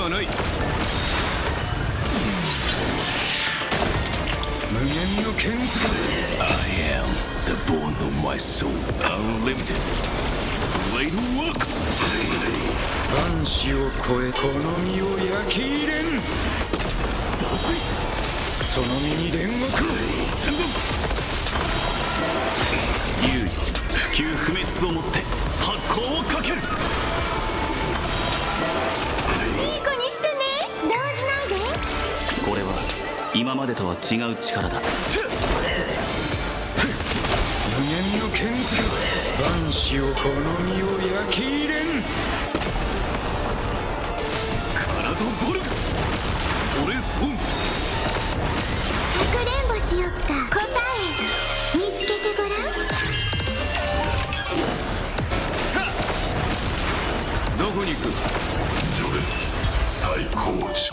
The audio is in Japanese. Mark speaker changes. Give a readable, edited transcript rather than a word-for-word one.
Speaker 1: はない。無限の剣術。
Speaker 2: I am the bone of my soul, unlimited. Blade works.
Speaker 1: 万死を超えこの身を焼き入れん。その身に煉獄を。
Speaker 2: 戦存。優位不朽不滅をもって発光をかける。
Speaker 3: いい子にしてね。動じないで。
Speaker 2: これは今までとは違う力だ。
Speaker 1: 無限の剣術。万死をこの身を焼き入れん。
Speaker 2: カラドボルグ俺損。
Speaker 3: かくれんぼしよっか。答え見つけてごらん。
Speaker 1: どこに行く。
Speaker 4: 序列最高値。